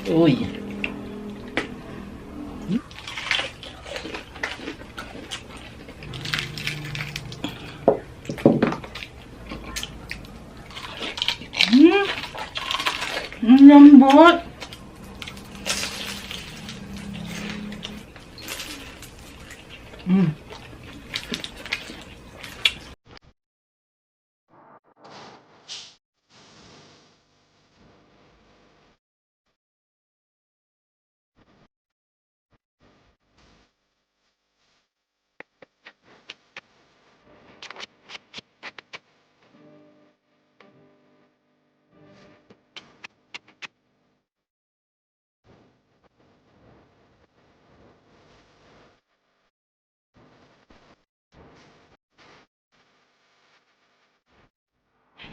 Uy. Ang lambot.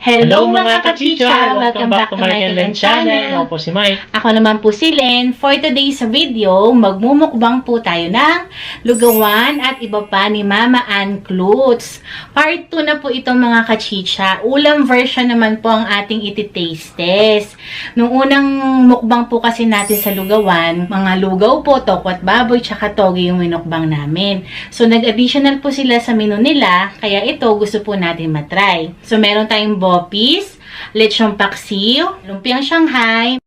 Hello mga kachicha! Welcome back to my Len channel. Ako po si Mike. Ako naman po si Len. For today's video, magmumukbang po tayo ng lugawan at iba pa ni Mama Ann Klutz. Part 2 na po itong mga kachicha. Ulam version naman po ang ating iti-taste test. Nung unang mukbang po kasi natin sa lugawan, mga lugaw po, tokwat baboy, tsaka toge yung minukbang namin. So nag-additional po sila sa menu nila, kaya ito gusto po natin matry. So meron tayong bopis, lechong paksiw, lumpiang Shanghai,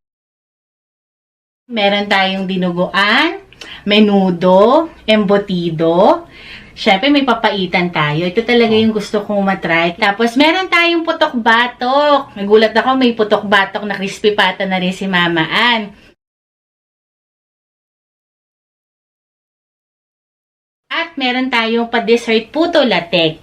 meron tayong dinuguan, menudo, embutido, syempre may papaitan tayo. Ito talaga yung gusto kong matry. Tapos meron tayong putok-batok. Nagulat ako, may putok-batok na crispy pata na rin si Mama Ann. At meron tayong pa-dessert puto latek.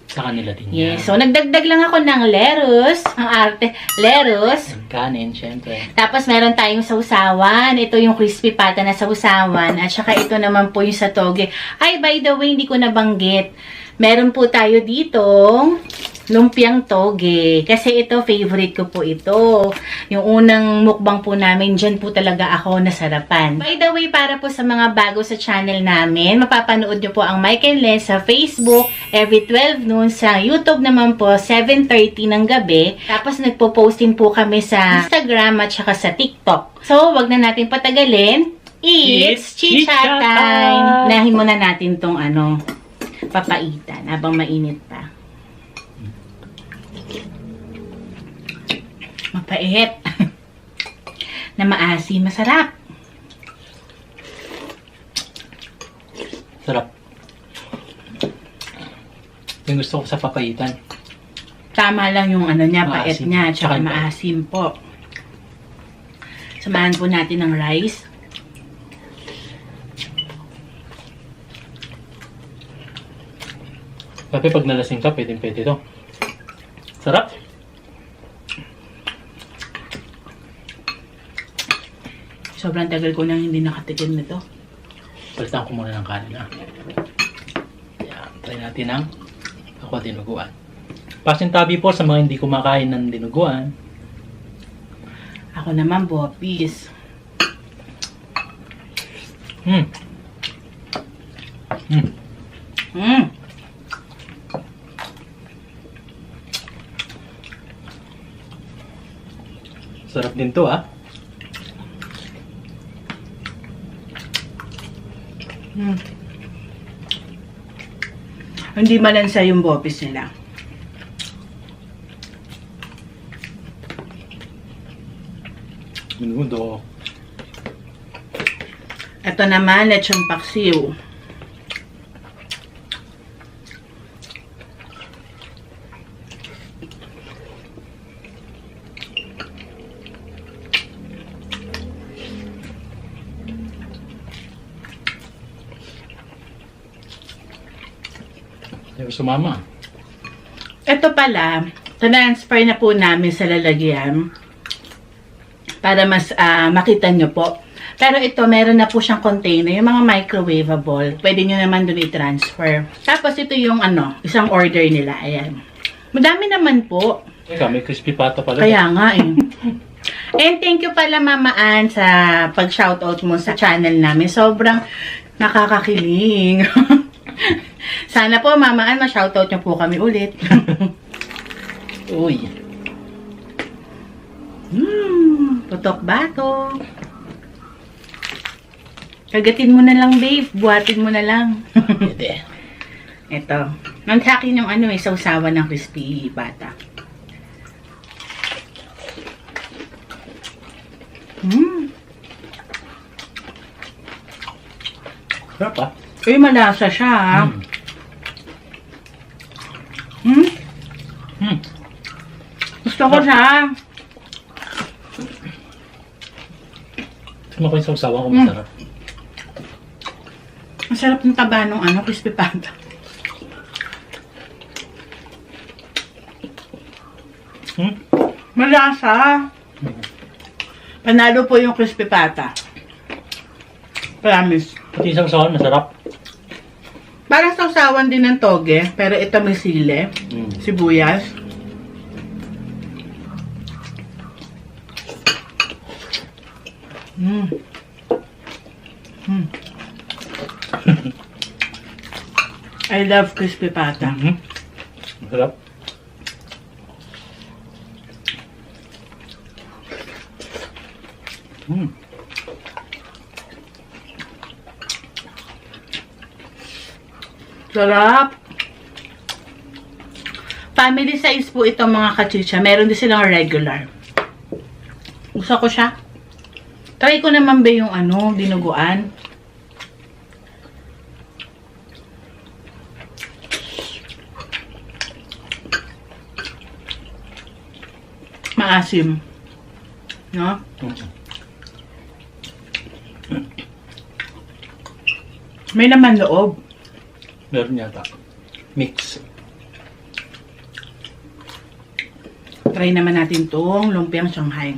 Sa kanila din yan. Yes. So, nagdagdag lang ako ng lettuce. Ang arte, lettuce. Kanin, syempre. Tapos, meron tayong sausawan. Ito yung crispy pata na sausawan. At saka, ito naman po yung sa toge. Ay, by the way, hindi ko nabanggit. Meron po tayo ditong lumpiang toge. Kasi ito, favorite ko po ito. Yung unang mukbang po namin, dyan po talaga ako nasarapan. By the way, para po sa mga bago sa channel namin, mapapanood nyo po ang Mike and Len sa Facebook every 12 noon. Sa YouTube naman po, 7:30 ng gabi. Tapos nagpo-posting po kami sa Instagram at saka sa TikTok. So, wag na natin patagalin. It's Chicha Time! Nahin muna natin tong papaitan habang mainit pa. Mapait. Na maasim. Masarap. Sarap. Yung gusto ko sa papaitan. Tama lang yung niya, pait Maasim. niya, tsaka Tsaka maasim po. Samahan po natin ng rice. Tapi pag nalasing ka, pwede to. Sarap. Sobrang tagal ko nang hindi nakatikim nito. Palitan ko muna ng kanin. Yan. Try natin ang ako dinuguan. Pasintabi po sa mga hindi kumakain ng dinuguan. Ako naman, bopis. Sarap din to, ah. Hindi malansa yung bopis nila. Menudo. Ito naman, lechong paksiw. Yung sumama. Ito pala, transfer na po namin sa lalagyan para mas makita nyo po. Pero ito, meron na po siyang container, yung mga microwavable. Pwede nyo naman dun i-transfer. Tapos ito yung isang order nila. Ayan. Madami naman po. Teka, may crispy pata pala. Kaya nga eh. And thank you pala Mama Ann sa pag-shoutout mo sa channel namin. Sobrang nakakakiling. Sana po Mama Ann, ma-shoutout nyo po kami ulit. Uy. Putok bato. Kagatin mo na lang, babe. Buhatin mo na lang. Pwede. Ito. Sa akin yung ano sausawan ng crispy pata. Sarap ah. Uy, malasa siya, ha? Gusto ko siya. Tignan ko yung sausawan ko, masarap. Ang sarap ng taba ng crispy pata. Malasa. Panalo po yung crispy pata. Promise. Pati yung sausawan, masarap. Parang sausawan din ng toge, pero ito may sili, sibuyas. I love crispy pata. Masarap. Sarap. Family size po itong mga kachicha. Meron din silang regular. Gusto ko siya. Try ko naman ba yung dinuguan. Maasim. No? May naman loob. Meron yata. Mix. Try naman natin itong lumpiang Shanghai.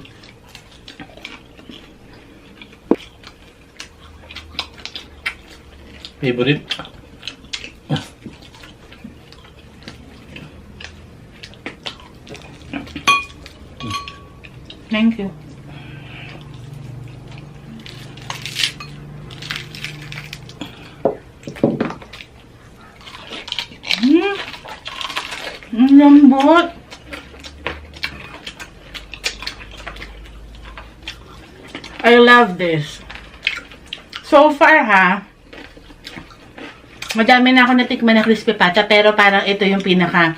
Favorite. Thank you. Ang lambot. I love this. So far madami na ako natikman na crispy pata, pero parang ito yung pinaka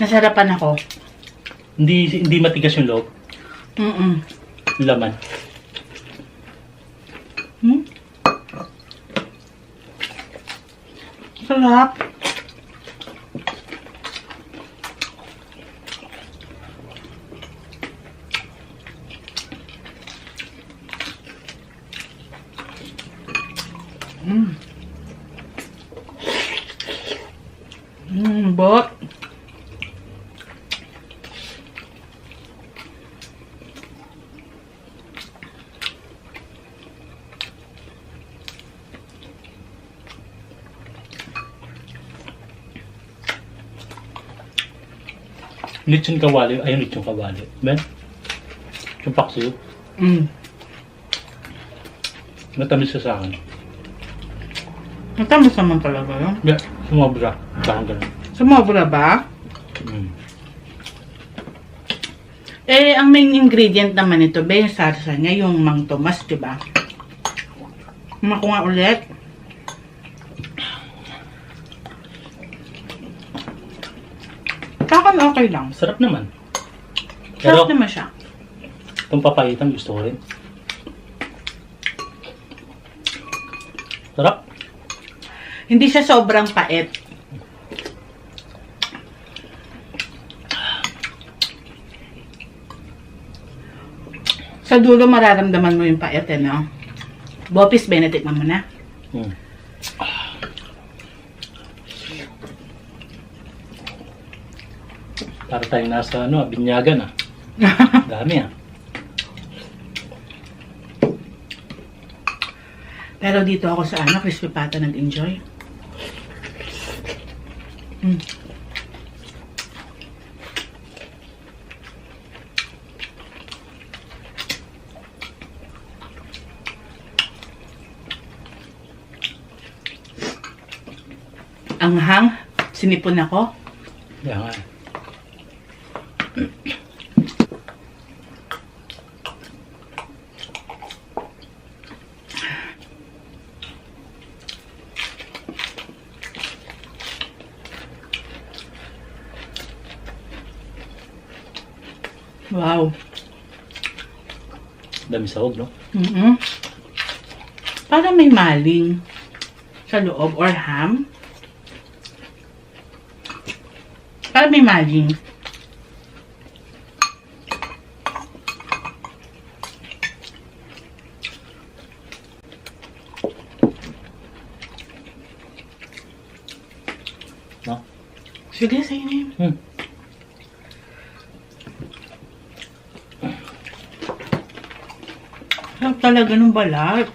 nasarapan ako. Hindi matigas yung loob. Laman. Sarap. But Lechon kawali. Ayun, lechon kawali. Ben? Yung paksiw. Matamis siya sa akin. matamis naman talaga yun. Yeah, sumobra. Parang ganun. Sumobra ba? Ang main ingredient naman ito, yung sarsa niya, yung Mang Tomas, diba? Mako nga ulit. Kakan okay lang. Sarap naman. Sarap naman siya. Itong papayitan gusto ko rin. Sarap. Hindi siya sobrang pait. Sa dulo mararamdaman mo yung pait, no? Bopis, Benedict mo na. Para tayong nasa binyagan Dami Pero dito ako sa crispy pata nag-enjoy. Anghang, sinipon ako. Kaya nga. Wow. Dami sahog, no? Parang may maling sa loob or ham. Parang may maling. No? Sige, sa'yo na yun. Sarap talaga ng balat.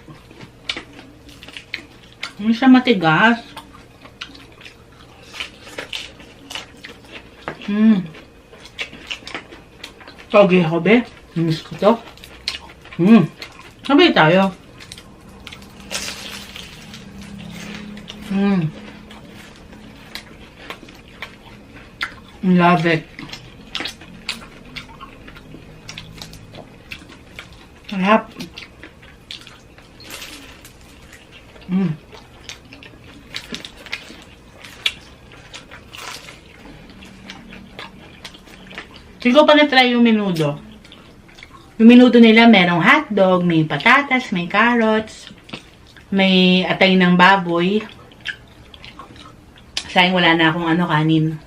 Hindi siya matigas. Toge ako, be. Miss ko to. Sabay tayo. Love it. Sarap. Siguro pa na-try yung menudo. Yung menudo nila merong hotdog, may patatas, may carrots, may atay ng baboy. Sayang wala na akong kanin.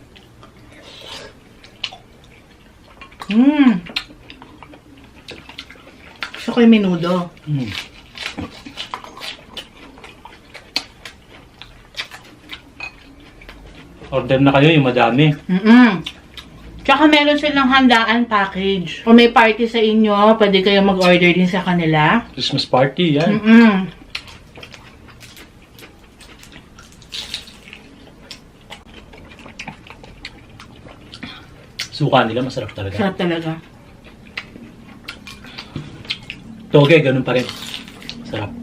Gusto ko yung menudo. Order na kayo yung madami. Tsaka meron silang handaan package. Kung may party sa inyo, pwede kayo mag-order din sa kanila. Christmas party, yan. Suka nila, masarap talaga. Sarap talaga. Toge, ganun pa rin. Sarap.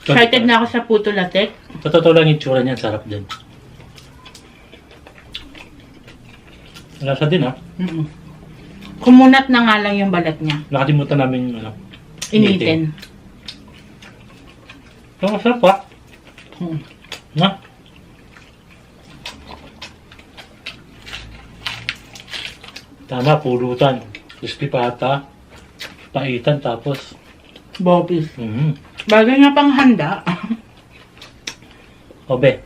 Excited na ako sa puto latek. Totoo lang yung tsura niyan, sarap din. Lasa din, ha? Kumunat na nga lang yung balat niya. Nakalimutan namin yung Initin. Ito, masarap, ha? Na? Tama, pulutan. Crispy pata. Paitan, tapos. Bopis. Bagay nga pang handa. Obe,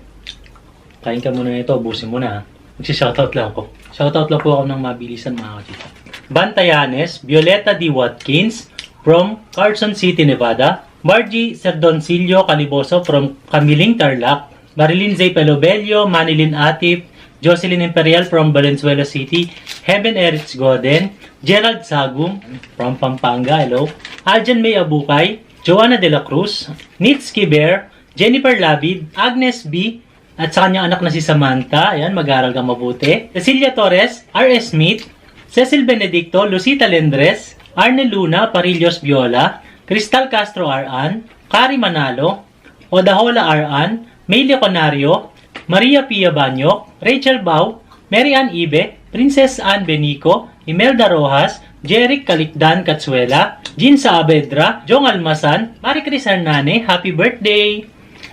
kain ka muna nito, ubusin mo na, ha? Magsi-shoutout lang ako. Shoutout lang po ako ng mabilisan, mga kachika. Bantayanes, Violeta D. Watkins from Carson City, Nevada. Margie Serdoncillo Caliboso from Camiling, Tarlac. Marilyn Z. Pelobello, Manilyn Atip, Jocelyn Imperial from Valenzuela City. Heaven Erich Goden, Gerald Sagum from Pampanga, hello. Aljan May Abukay, Joanna De La Cruz, Nitski Bear, Jennifer Labid, Agnes B, at sa kanyang anak na si Samantha, ayan, mag-aaral kang mabuti. Cecilia Torres, R.S. Smith, Cecil Benedicto, Lucita Lendres, Arne Luna, Parillos Viola, Cristal Castro Aran, Cari Manalo, Odahola Aran, May Leconario, Maria Pia Banyok, Rachel Bau, Mary Ann Ibe, Princess Ann Benico, Imelda Rojas, Jeric Calicdan Katsuela, Jean Saavedra, Jong Almasan, Marie Cris Hernane, happy birthday!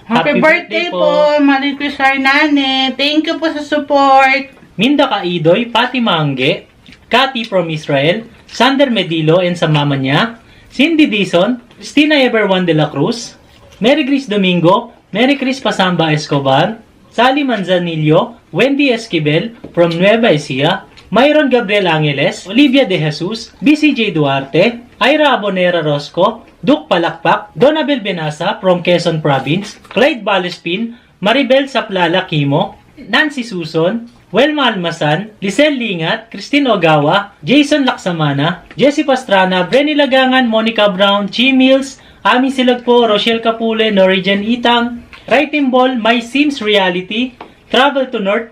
Happy birthday po, Marie Cris Hernane. Thank you po sa support. Minda Kaidoy, Pati Mangge, Cathy from Israel, Sander Medilo and sa mama niya, Cindy Dizon, Christina Everone de la Cruz, Mary Grace Domingo, Mary Cris Pasamba Escobar, Sally Manzanillo, Wendy Esquivel from Nueva Ecija, Myron Gabriel Angeles, Olivia De Jesus, BCJ Duarte, Ira Abonera Rosco, Duke Palakpak, Donabel Benasa from Quezon Province, Clyde Balespin, Maribel Saplala Kimo, Nancy Suson, Welma Almasan, Lisel Lingat, Christine Ogawa, Jason Laksamana, Jessie Pastrana, Brenny Lagangan, Monica Brown, Chi Mills, Ami Silagpo, Rochelle Capule, Norigen Itang, Writing Ball, My Sims Reality, Travel to North,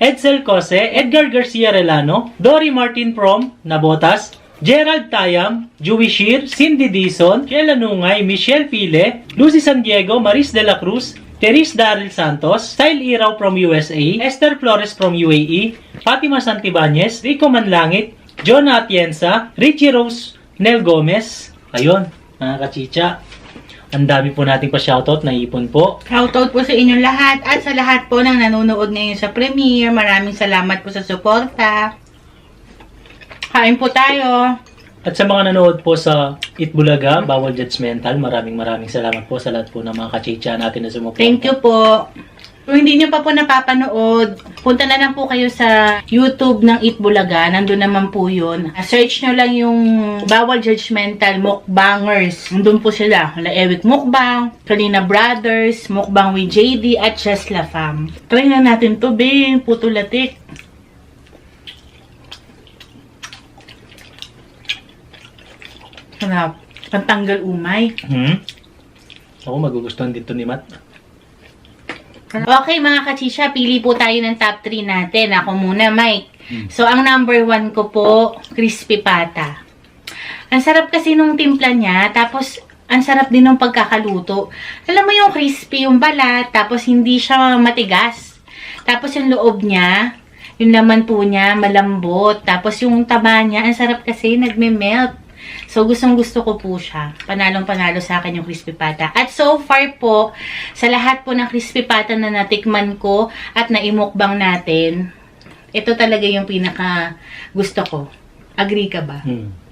Edsel Cose, Edgar Garcia Relano, Dory Martin Prom, Nabotas, Gerald Tayam, Joey Shear, Cindy Dizon, Sheila Nungay, Michelle Pile, Lucy San Diego, Maris De La Cruz, Teres Daryl Santos, Style Iraw from USA, Esther Flores from UAE, Fatima Santibanez, Rico Manlangit, Jonah Atienza, Richie Rose, Nel Gomez. Ayun, mga kachicha. Ang dami po nating pa-shoutout na ipon po. Shoutout po sa inyong lahat at sa lahat po ng nanonood ngayon sa premiere. Maraming salamat po sa suporta. Kain po tayo. At sa mga nanood po sa Itbulaga, Bawal Judgmental, maraming salamat po sa lahat po ng mga kachicha natin na sumuporta. Thank you po. Kung hindi nyo pa po napapanood, punta na lang po kayo sa YouTube ng Itbulaga. Nandun naman po yun. Search nyo lang yung Bawal Judgmental Mukbangers. Nandun po sila. Eric Mukbang, Kalina Brothers, Mukbang with JD, at Just La Fam. Try na natin to, be. Puto latik. Sarap. Pantanggal umay. Ako, magugustuhan dito ni Matt. Okay, mga kachisha, pili po tayo ng top 3 natin. Ako muna, Mike. So, ang number 1 ko po, crispy pata. Ang sarap kasi nung timpla niya, tapos ang sarap din ng pagkakaluto. Alam mo yung crispy, yung balat, tapos hindi siya matigas. Tapos yung loob niya, yung laman po niya, malambot. Tapos yung taba niya, ang sarap kasi, nagme-melt. So, gustong-gusto ko po siya. Panalong-panalo sa akin yung crispy pata. At so far po, sa lahat po ng crispy pata na natikman ko at naimukbang natin, ito talaga yung pinaka gusto ko. Agree ka ba?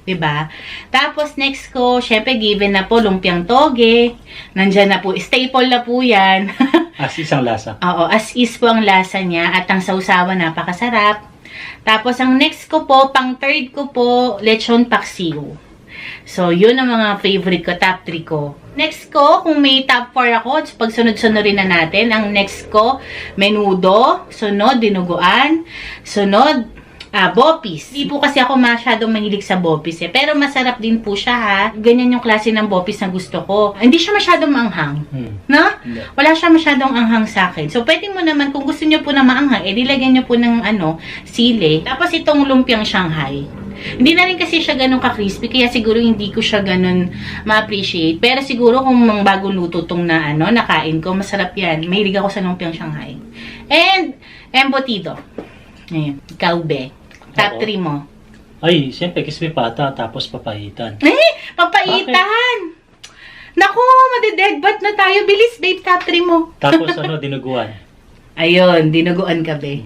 Diba? Tapos, next ko, syempre, given na po, lumpiang toge. Nandyan na po, staple na po yan. As isang lasa. Oo, as is po ang lasa niya at ang sausawan napakasarap. Tapos, ang next ko po, pang third ko po, lechon paksiw. So, yun ang mga favorite ko, top 3 ko. Next ko, kung may top 4 ako, pag sunod-sunurin na natin, ang next ko, menudo, sunod, dinuguan, sunod, bopis. Hindi po kasi ako masyadong mahilig sa bopis eh. Pero masarap din po siya ha. Ganyan yung klase ng bopis na gusto ko. Hindi siya masyadong maanghang. No? Wala siya masyadong anghang sa akin. So, pwede mo naman, kung gusto nyo po na maanghang, dilagyan nyo po ng sili. Tapos itong lumpiang Shanghai. Hindi na rin kasi siya ganun ka-crispy, kaya siguro hindi ko siya ganun ma-appreciate. Pero siguro kung bagong luto tong nakain ko, masarap yan. Mahilig ako sa lumpiang Shanghai. And, embutido. Ayan, ikaw, be. Top 3 mo. Ay, siyempre, crispy pata, tapos papahitan. Papaitan! Naku, madideadbat na tayo. Bilis, babe, top 3 mo. Tapos, dinuguan. Ayun, dinuguan ka, be.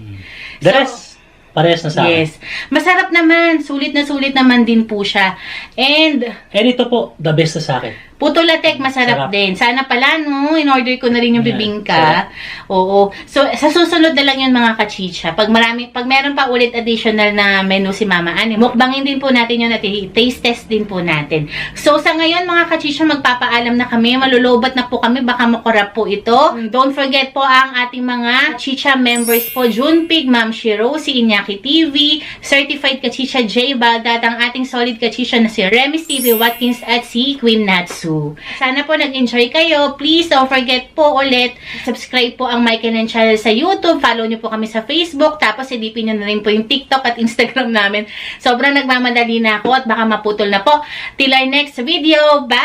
The rest, parehas na sa akin. Yes. Masarap naman. Sulit naman din po siya. And ito po, the best na sa akin. puto latek, masarap Sarap. din. Sana pala, no, in-order ko na rin yung Yeah, bibingka. Oo. So, sa susunod na lang yun, mga kachicha. Pag meron pa ulit additional na menu si Mama Ann, mukbangin din po natin yun at taste test din po natin. So, sa ngayon, mga kachicha, magpapaalam na kami. Malulobat na po kami. Baka makorap po ito. Don't forget po ang ating mga chicha members po. Junpig, Ma'am Shiro, si Iñaki TV, Certified Kachicha J. Bagdat, ang ating solid kachicha na si Remy TV Watkins at si Queen Natsu. Sana po nag-enjoy kayo. Please don't forget po ulit, subscribe po ang Mike and channel sa YouTube. Follow nyo po kami sa Facebook. Tapos edipin nyo na rin po yung TikTok at Instagram namin. Sobrang nagmamadali na ako at baka maputol na po. Till our next video. Bye!